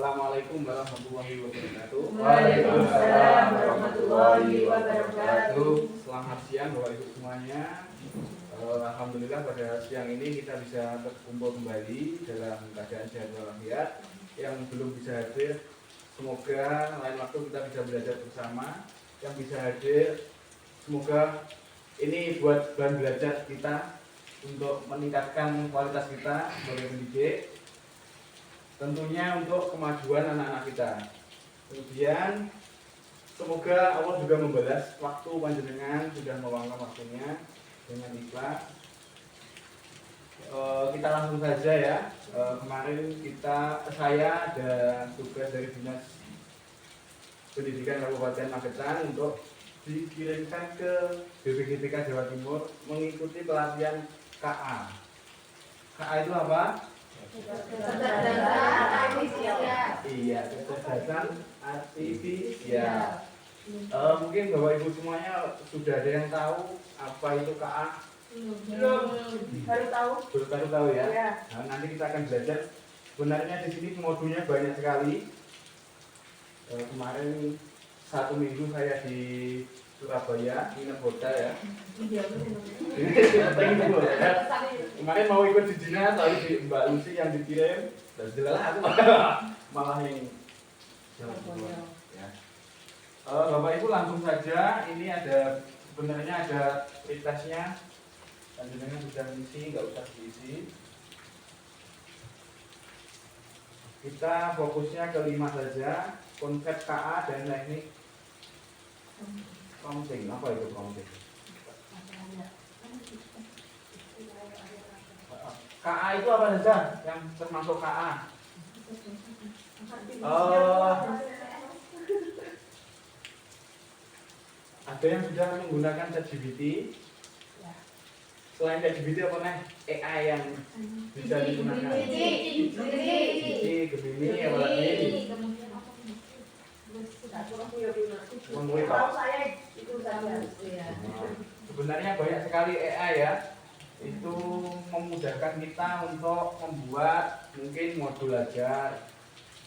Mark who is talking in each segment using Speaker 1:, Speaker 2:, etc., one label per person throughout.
Speaker 1: Assalamualaikum warahmatullahi wabarakatuh.
Speaker 2: Waalaikumsalam warahmatullahi wabarakatuh.
Speaker 1: Selamat siang Bapak Ibu semuanya. Alhamdulillah pada siang ini kita bisa berkumpul kembali dalam keadaan sehat walafiat. Yang belum bisa hadir, semoga lain waktu kita bisa belajar bersama. Yang bisa hadir, semoga ini buat bahan belajar kita untuk meningkatkan kualitas kita sebagai pendidik. Tentunya untuk kemajuan anak-anak kita. Kemudian semoga Allah juga membalas waktu panjenengan sudah meluangkan waktunya dengan ikhlas. Kita langsung saja ya. Kemarin saya ada tugas dari Dinas Pendidikan Kabupaten Magetan untuk dikirimkan ke BPGTK Jawa Timur mengikuti pelatihan KA. KA itu apa?
Speaker 2: Kecerdasan artifisial.
Speaker 1: Iya, kecerdasan artifisial. Mungkin Bapak Ibu semuanya sudah ada yang tahu apa itu KA?
Speaker 2: Belum, baru tahu.
Speaker 1: Baru tahu ya.
Speaker 2: Ya.
Speaker 1: Nah, nanti kita akan belajar. Sebenarnya di sini modulnya banyak sekali. Kemarin 1 minggu saya di Surabaya, nginep hotel ya. Kemarin mau ikut di Jina, tapi di Mbak Lucy yang dikirim, dan jelas aku malah yang jalan keluar. Ya. Bapak Ibu langsung saja, ini ada sebenarnya ada pretestnya, dan jenengan sudah mengisi, nggak usah diisi. Kita fokusnya ke 5 saja, konsep KA dan teknik counting. Apa itu counting? KA itu apa saja yang termasuk KA? Ada yang sudah menggunakan ChatGPT. Selain ChatGPT apa nih? AI yang bisa digunakan? Gemini, apa lagi? Sebenarnya banyak sekali AI ya. Itu memudahkan kita untuk membuat mungkin modul ajar.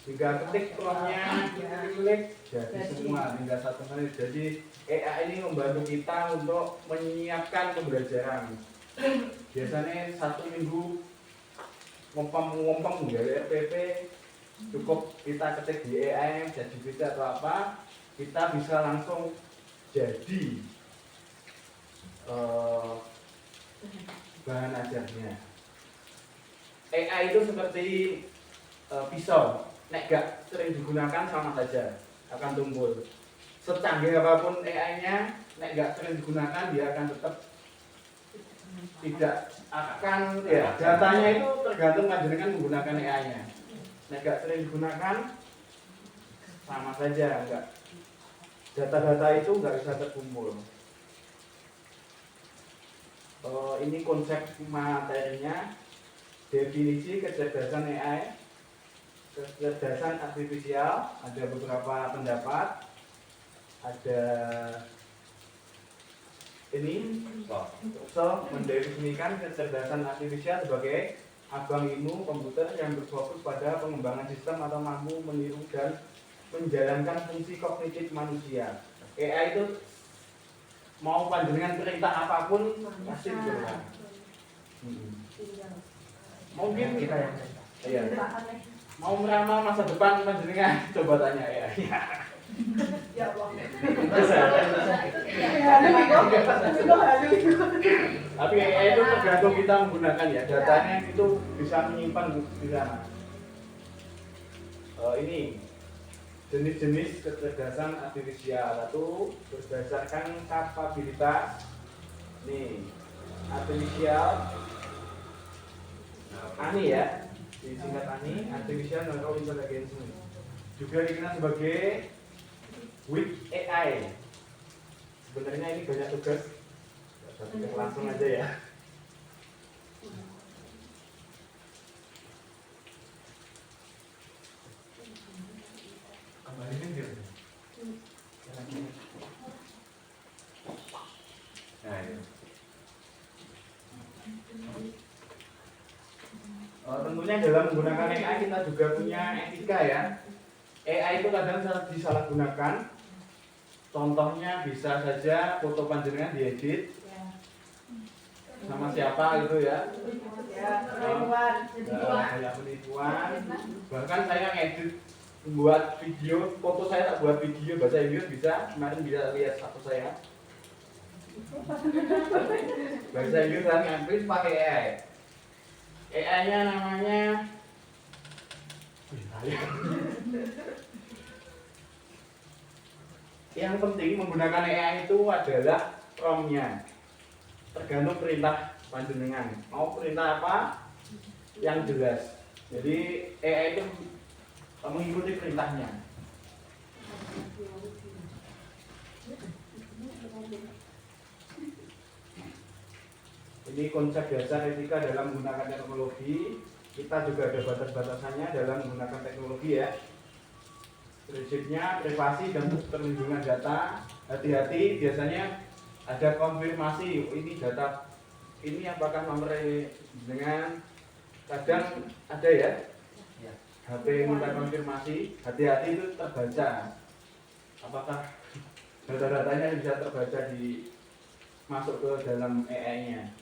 Speaker 1: Tinggal ketik promptnya, klik jadi semua tinggal 1 menit. Jadi AI ini membantu kita untuk menyiapkan pembelajaran. Biasanya 1 minggu ngompong dari RPP, cukup kita ketik di AI, ChatGPT atau apa, kita bisa langsung jadi bahan ajarnya. AI itu seperti pisau, nek gak sering digunakan sama saja akan tumpul. Secanggih apapun AI-nya, nek gak sering digunakan dia akan tetap tidak akan ya. Datanya itu tergantung panjenengan menggunakan AI-nya. Nek gak sering digunakan sama saja, enggak. Data-data itu nggak bisa terkumpul. Ini konsep materinya, definisi kecerdasan AI, kecerdasan artifisial, ada beberapa pendapat, ada ini, mendefinisikan kecerdasan artifisial sebagai abang ilmu komputer yang berfokus pada pengembangan sistem atau mampu meniru dan menjalankan fungsi kognitif manusia. AI itu mau panjenengan perintah apapun pasti dijalankan. Mungkin kita ya. Mau meramal masa depan panjenengan coba tanya ya.
Speaker 2: Ya Allah.
Speaker 1: Tapi AI itu tergantung kita menggunakan ya. Datanya itu bisa menyimpan di sana. Ini jenis-jenis kecerdasan artifisial itu berdasarkan kapabilitas. Nih, artifisial ANI ya, disingkat ANI, Artificial Neural Intelligence. Juga dikenal sebagai WIC AI. Sebenarnya ini banyak tugas, langsung aja ya. Tentunya dalam menggunakan AI kita juga punya etika ya. AI itu kadang disalahgunakan. Contohnya bisa saja foto panjenengan diedit sama siapa gitu ya. Banyak penipuan. Bahkan saya ngedit buat video, foto saya tak buat video bahasa Inggris bisa. Kemarin bisa lihat status saya. Bahasa Inggris kan ngantuin pakai AI. AI-nya namanya yang penting menggunakan AI itu adalah prompt-nya. Tergantung perintah panjenengan. Mau perintah apa? Yang jelas. Jadi AI itu mengikuti perintahnya. Ini konsep dasar etika dalam menggunakan teknologi. Kita juga ada batas-batasannya dalam menggunakan teknologi ya. Prinsipnya privasi dan perlindungan data. Hati-hati, biasanya ada konfirmasi. Ini data ini apakah nomor dengan kadang ada ya. HP minta konfirmasi. Hati-hati itu terbaca. Apakah data-datanya bisa terbaca di masuk ke dalam AI-nya.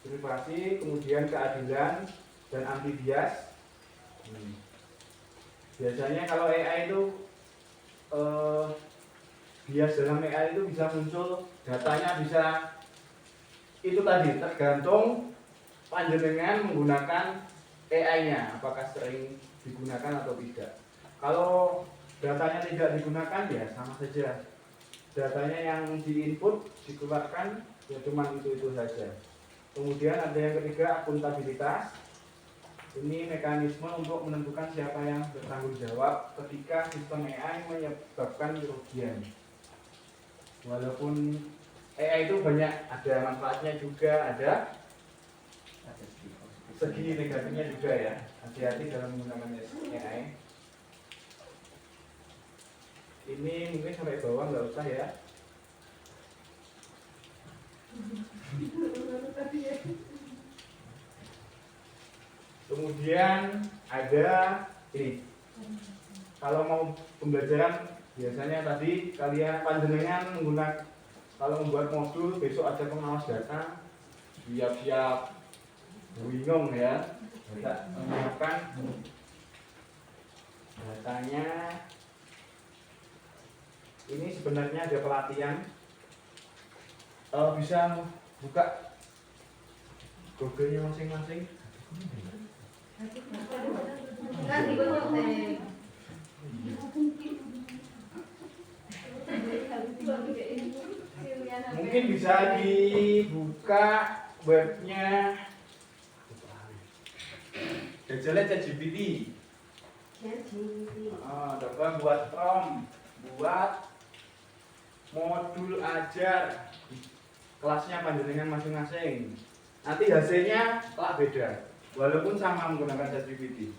Speaker 1: Privasi, kemudian keadilan dan anti bias. Biasanya kalau AI itu bias dalam AI itu bisa muncul, datanya bisa itu tadi tergantung panjenengan menggunakan AI-nya, apakah sering digunakan atau tidak. Kalau datanya tidak digunakan ya sama saja. Datanya yang diinput dikeluarkan ya cuma itu saja. Kemudian ada yang ketiga, akuntabilitas. Ini mekanisme untuk menentukan siapa yang bertanggung jawab ketika sistem AI menyebabkan kerugian. Walaupun AI itu banyak ada manfaatnya juga, ada segi negatifnya juga ya. Hati-hati dalam menggunakan AI. Ini mungkin sampai bawah nggak usah ya. Kemudian ada ini. Kalau mau pembelajaran biasanya tadi kalian panjenengan menggunakan kalau membuat modul besok ada pengawas data, siap-siap bingung ya. Bisa menyiapkan datanya. Ini sebenarnya ada pelatihan. Bisa buka Google-nya masing-masing. Mungkin bisa dibuka webnya Jajalah ChatGPT. Coba buat prompt, buat modul ajar kelasnya panjenengan masing-masing. Nanti hasilnya kelak beda, walaupun sama menggunakan ChatGPT.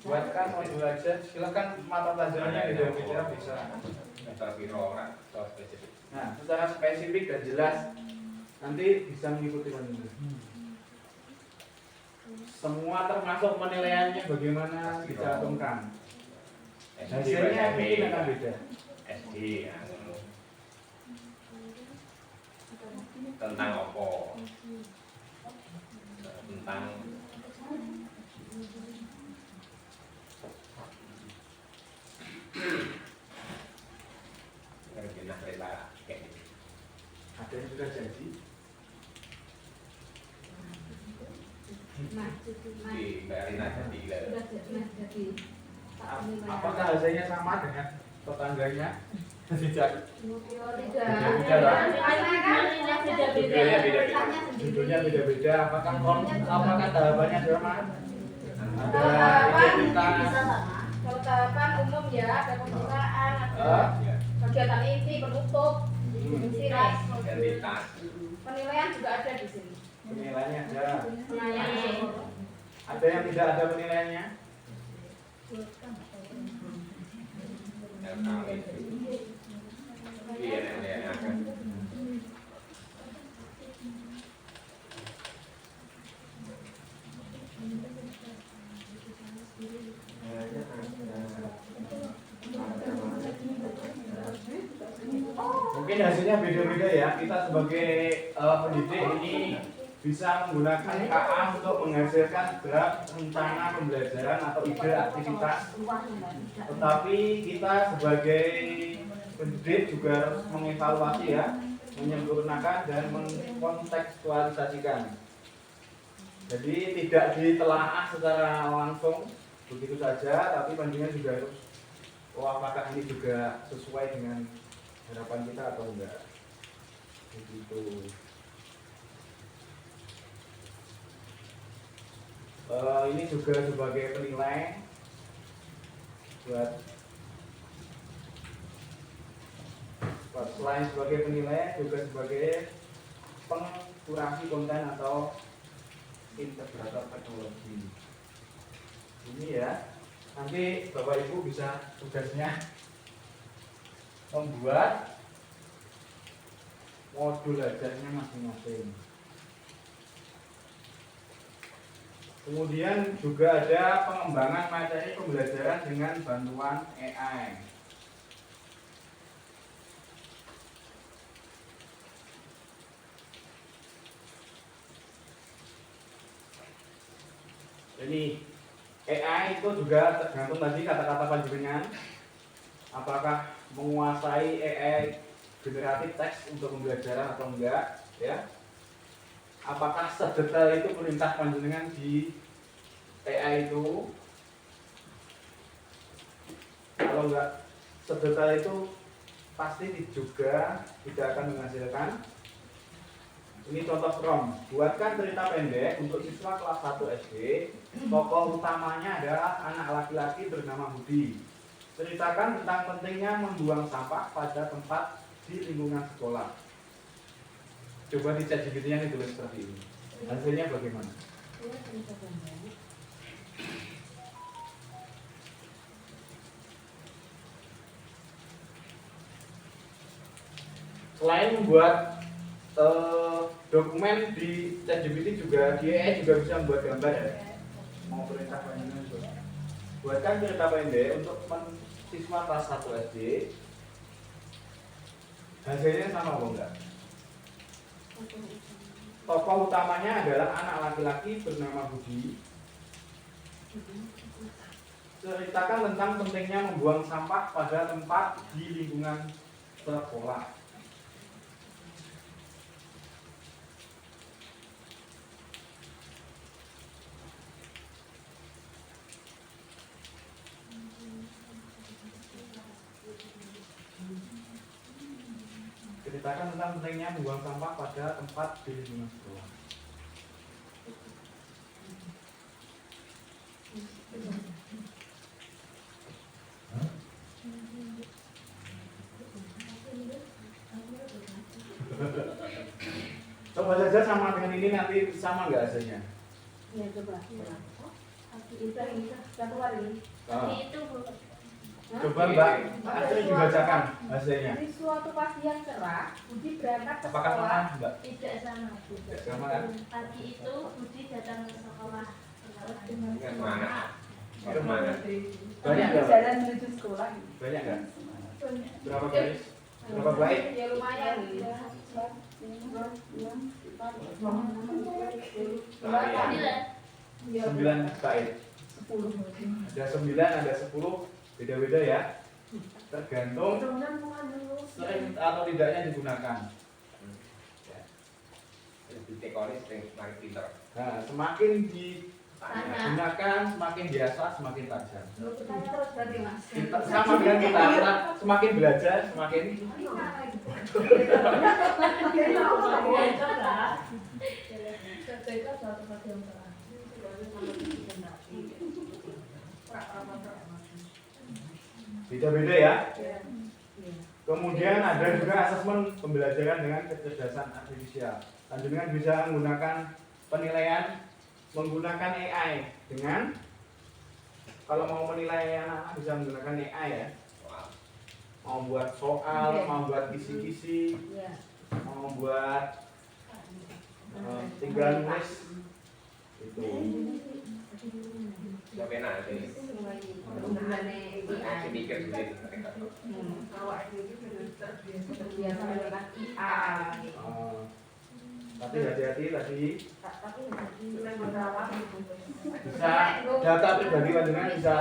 Speaker 1: Buatkan modul ajar, silakan mata pelajarannya beda-beda bisa. Nah, secara spesifik dan jelas nanti bisa mengikuti panjenengan. Semua termasuk penilaiannya bagaimana dicantumkan. Hasilnya mungkin akan beda.
Speaker 3: SD tentang apa? Tentang rela kayak gitu.
Speaker 1: Ada yang sudah jadi?
Speaker 3: Di Mbak Rina jadi
Speaker 1: Apakah hasilnya sama dengan tetangganya? Tidak. Judulnya beda-beda. Apakah tahapannya sama? Ada identitas.
Speaker 2: Kalau tahapan umum ya, ada pembukaan, ada kegiatan inti, penutup, inspirasi,
Speaker 3: identitas.
Speaker 2: penilaian juga ada di sini.
Speaker 1: Penilaiannya ada.
Speaker 2: Penilaian.
Speaker 1: Ada yang tidak ada penilaiannya?
Speaker 3: Iya, yang akan.
Speaker 1: mungkin hasilnya beda-beda ya. Kita sebagai pendidik ini bisa menggunakan KA untuk menghasilkan draft rencana pembelajaran atau ide aktivitas. Tetapi kita sebagai pendidik juga harus mengevaluasi ya, menyempurnakan dan mengkontekstualisasikan. Jadi tidak ditelaah secara langsung begitu saja, tapi panjenengan juga harus apakah ini juga sesuai dengan harapan kita atau enggak. Begitu. Ini juga sebagai penilai buat selain sebagai penilai juga sebagai pengkurasi konten atau integrator teknologi. Ini ya, nanti Bapak Ibu bisa tugasnya membuat modul ajarnya masing-masing. Kemudian juga ada pengembangan materi pembelajaran dengan bantuan AI. Ini AI itu juga tergantung tadi kata-kata panjenengan. Apakah menguasai AI generatif teks untuk pembelajaran atau enggak, ya? Apakah sedetail itu perintah panjenengan di AI itu? Kalau enggak sedetail itu pasti juga tidak akan menghasilkan. Ini contoh from. Buatkan cerita pendek untuk siswa kelas 1 SD. Tokoh utamanya adalah anak laki-laki bernama Budi. Ceritakan tentang pentingnya membuang sampah pada tempat di lingkungan sekolah. Coba di ChatGPT-nya ditulis seperti ini. Hasilnya bagaimana? Selain membuat dokumen di ChatGPT juga di AI juga bisa membuat gambar ya. Mau perintah panjenengan juga. Buatkan cerita pendek untuk siswa kelas 1 SD. Hasilnya sama apa enggak? Tokoh utamanya adalah anak laki-laki bernama Budi. Ceritakan tentang pentingnya membuang sampah pada tempat di lingkungan sekolah. Ceritakan tentang pentingnya membuang sampah pada tempat di lingkungan sekolah. Coba saja sama dengan ini nanti sama nggak hasilnya?
Speaker 2: Ya coba. Satu hari. Itu
Speaker 1: Coba Mbak Astri dibacakan hasilnya.
Speaker 2: Di suatu pagi yang cerah, Budi berangkat ke
Speaker 1: Apakah
Speaker 2: sekolah.
Speaker 1: sama Mbak?
Speaker 4: Tidak sama.
Speaker 1: Tidak sama kan?
Speaker 4: Pagi itu Budi datang ke sekolah.
Speaker 3: Semangat. Semangat.
Speaker 1: Banyak nggak?
Speaker 2: Jalan menuju sekolah.
Speaker 1: Banyak nggak? Berapa garis? Berapa baik?
Speaker 2: Ya lumayan.
Speaker 4: Sembilan.
Speaker 1: 9 baik. 10. Ada 9, ada 10, beda-beda ya. Tergantung sering atau tidaknya digunakan.
Speaker 3: Titik koris semakin pintar.
Speaker 1: Nah, semakin digunakan, semakin biasa, semakin tajam.
Speaker 2: Tanya terus berarti Mas.
Speaker 1: Sama dengan kita semakin belajar, semakin beda-beda ya. Kemudian ada juga asesmen pembelajaran dengan kecerdasan artifisial. Panjenengan bisa menggunakan penilaian menggunakan AI dengan kalau mau menilai anak-anak bisa menggunakan AI ya. Mau buat soal, mau buat kisi-kisi, mau buat tinggal nulis itu.
Speaker 3: Gak enak sih. Mikir sendiri.
Speaker 2: terbiasa menggunakan IA.
Speaker 1: Tapi hati-hati tadi
Speaker 2: Tapi memang merawat
Speaker 1: bisa data pribadi panjenengan bisa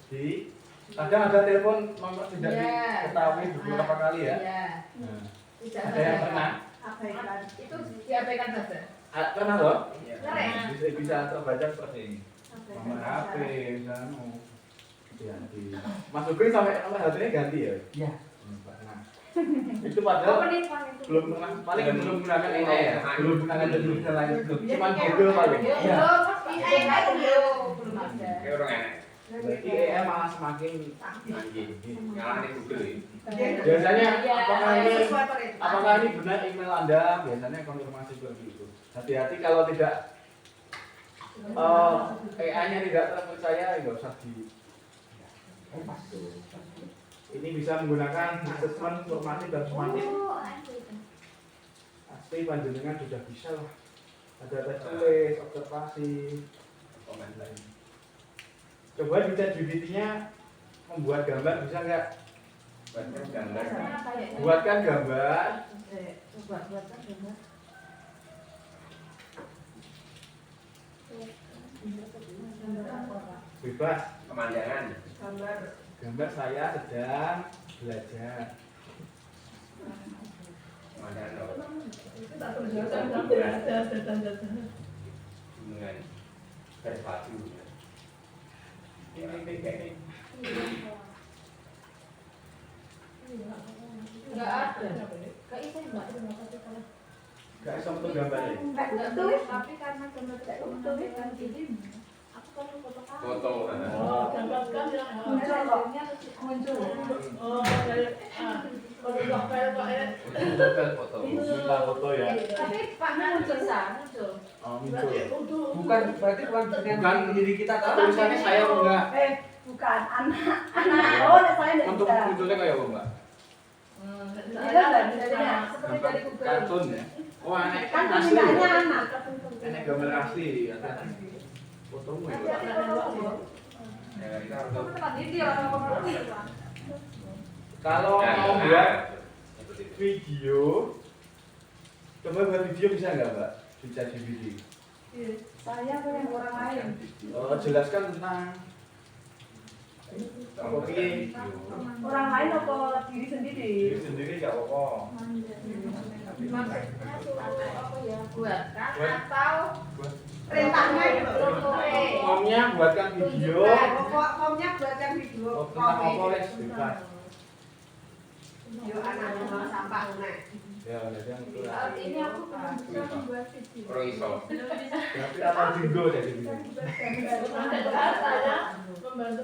Speaker 1: di kadang ada telepon nomor tidak diketahui beberapa kali ya.
Speaker 2: Iya.
Speaker 1: Nah,
Speaker 2: Tidak
Speaker 1: ada yang pernah?
Speaker 2: abaikan. Itu diabaikan saja.
Speaker 1: Pernah loh?
Speaker 2: Keren.
Speaker 1: Bisa terbaca seperti ini. Nomor HP misalnya. Ganti. Mas Ugri sampai nomor HP-nya ganti ya? Iya. Nah, itu padahal belum pernah paling belum gunakan AI ya, belum gunakan teknologi lain, cuma Google paling.
Speaker 2: Iya. AI belum ada.
Speaker 3: Kayak orang enak.
Speaker 1: Berarti AI malah semakin
Speaker 3: Anjing. Ngalahin Google ya.
Speaker 1: biasanya
Speaker 2: Iya.
Speaker 1: apakah ini benar email Anda? Biasanya konfirmasi seperti itu. Hati-hati kalau tidak AI-nya tidak terpercaya, nggak usah di. Ini bisa menggunakan asesmen formatif dan sumatif. Pasti panjenengan sudah bisa lah. Ada tes tulis, observasi,
Speaker 3: Komen lain.
Speaker 1: coba di ChatGPT-nya membuat gambar bisa nggak?
Speaker 3: Buatkan gambar.
Speaker 1: Buatkan gambar.
Speaker 2: Buatkan gambar.
Speaker 1: Bebas.
Speaker 3: Pemandangan.
Speaker 1: Gambar saya sedang belajar.
Speaker 3: Pemandangan loh. Hubungan berbaju. Ini kayak
Speaker 2: Enggak ada. Enggak bisa enggak ada
Speaker 1: Nggak bisa untuk gambar ya?
Speaker 2: Enggak tulis, tapi karena gambar tidak tulis kan jadi aku kan foto kamu.
Speaker 3: foto.
Speaker 5: Gambarkan yang
Speaker 2: Muncul.
Speaker 5: oh dari kalau novel kok ya
Speaker 3: Novel foto.
Speaker 1: Minta foto ya.
Speaker 2: Tapi Pak muncul muncul.
Speaker 1: Oh, muncul.
Speaker 5: untuk
Speaker 3: Berarti
Speaker 1: Bukan diri kita tahu tulisannya saya apa enggak?
Speaker 6: Bukan anak oh saya enggak
Speaker 1: Untuk
Speaker 6: bisa
Speaker 1: munculnya kayak apa mbak?
Speaker 6: Iya enggak bisa
Speaker 2: Seperti dari Google.
Speaker 1: Kartun ya? Oh aneh
Speaker 6: kan
Speaker 1: asli.
Speaker 6: mintanya anak
Speaker 1: Aneh gambar asli. Hati-hati. Fotomu ya.
Speaker 2: Hati-hati fotomu.
Speaker 3: Ya, kita harus
Speaker 2: Kamu tempat ini orang ngomong.
Speaker 1: Kalau mau buat video, coba buat video bisa nggak mbak? Di ChatGPT.
Speaker 6: saya pengen orang lain
Speaker 1: Jelaskan tentang apa sih?
Speaker 6: orang lain atau diri sendiri
Speaker 1: Diri sendiri nggak apa-apa.
Speaker 2: Maksudnya suruh apa ya? Buatkan atau
Speaker 6: perintahnya gitu
Speaker 1: Omnya buatkan video.
Speaker 6: komnya buatkan video
Speaker 1: Oh, tentang apa les? Bebas.
Speaker 6: video anak membawa sampah nah
Speaker 1: Ya, jadi yang itu.
Speaker 2: saat ini aku belum bisa membuat video.
Speaker 3: orang iso.
Speaker 1: Tapi apa jingo jadi gitu?
Speaker 5: saya membantu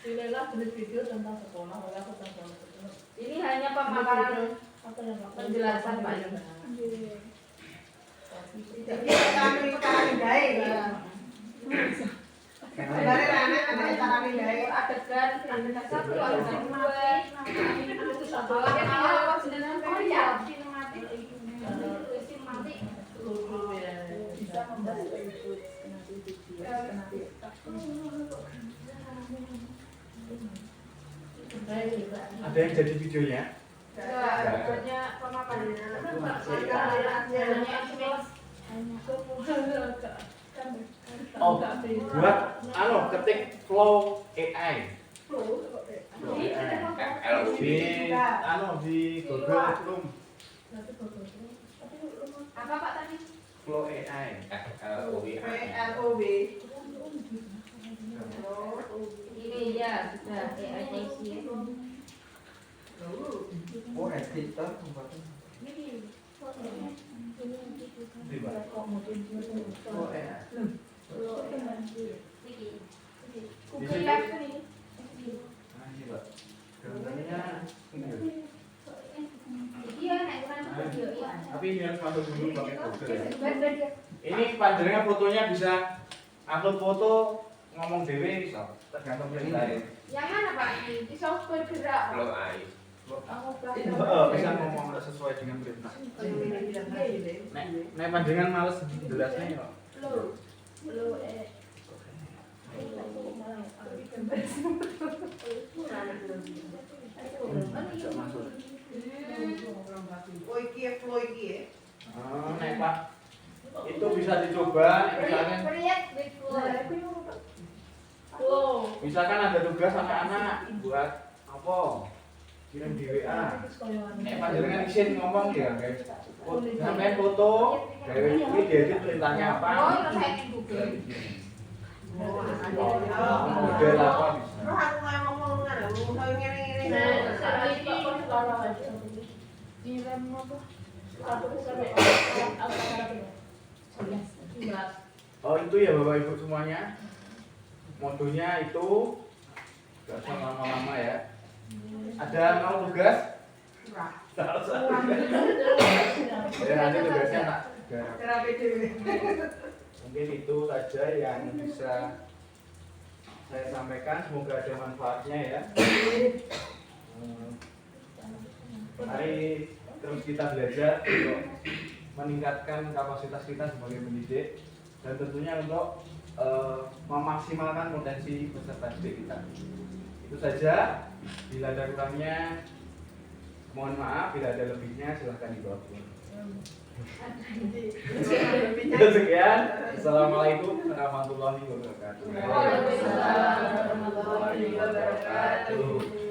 Speaker 5: pilihlah jenis video tentang sekolah oleh aku tentang sekolah
Speaker 2: Ini hanya pemaparan
Speaker 5: apa yang
Speaker 2: penjelasan Pak.
Speaker 6: jadi kami cara mindai dari anak ada cara mindai
Speaker 2: Adegan satu, adegan dua. Itu satu. Awal sinematik. Oh iya, sinematik. Sinematik.
Speaker 6: bisa membahas itu nanti video nanti
Speaker 1: Ada yang jadi videonya?
Speaker 2: Enggak, hanya pemaparan.
Speaker 1: Oh, buat ketik flow AI. Di Google Chrome
Speaker 2: Apa Pak tadi?
Speaker 1: flow AI.
Speaker 6: LOB
Speaker 2: Ini ya, sudah AITC.
Speaker 3: Oh, editor.
Speaker 2: Google Lab ini.
Speaker 1: Gambarnya
Speaker 2: Iya, naik kurang video iya.
Speaker 1: tapi ini harus masuk dulu pakai Google ya.
Speaker 2: Sudah dia.
Speaker 1: Ini panjenengan fotonya bisa upload foto ngomong dewe bisa tergantung perintah.
Speaker 2: Yang mana Pak? Di software bergerak.
Speaker 3: Flow AI.
Speaker 1: Bisa ngomong sesuai dengan perintah. Nek panjenengan males jelasnya ya. Tidak masuk. Pak. Itu bisa dicoba misalnya. Misalkan ada tugas anak-anak buat apa? Kirim di WA. Nek panjenengan izin ngomong ya, guys. Sampai foto, gawe iki diedit perintahnya apa? Model apa bisa?
Speaker 6: Terus aku mau ngomong ngene-ngene.
Speaker 1: Oh itu ya Bapak Ibu semuanya. Modulnya itu gak usah lama-lama ya. Ada mau tugas? Ya nanti tugasnya tak.
Speaker 6: Terapi dhewe.
Speaker 1: Mungkin itu saja yang bisa saya sampaikan. Semoga ada manfaatnya ya. Mari terus kita belajar untuk meningkatkan kapasitas kita sebagai pendidik dan tentunya untuk memaksimalkan potensi peserta didik kita. Itu saja. Bila ada kurangnya, mohon maaf. Bila ada lebihnya, silahkan dibawa pulang. Sekian. Assalamualaikum warahmatullahi wabarakatuh.
Speaker 6: Waalaikumsalam warahmatullahi wabarakatuh.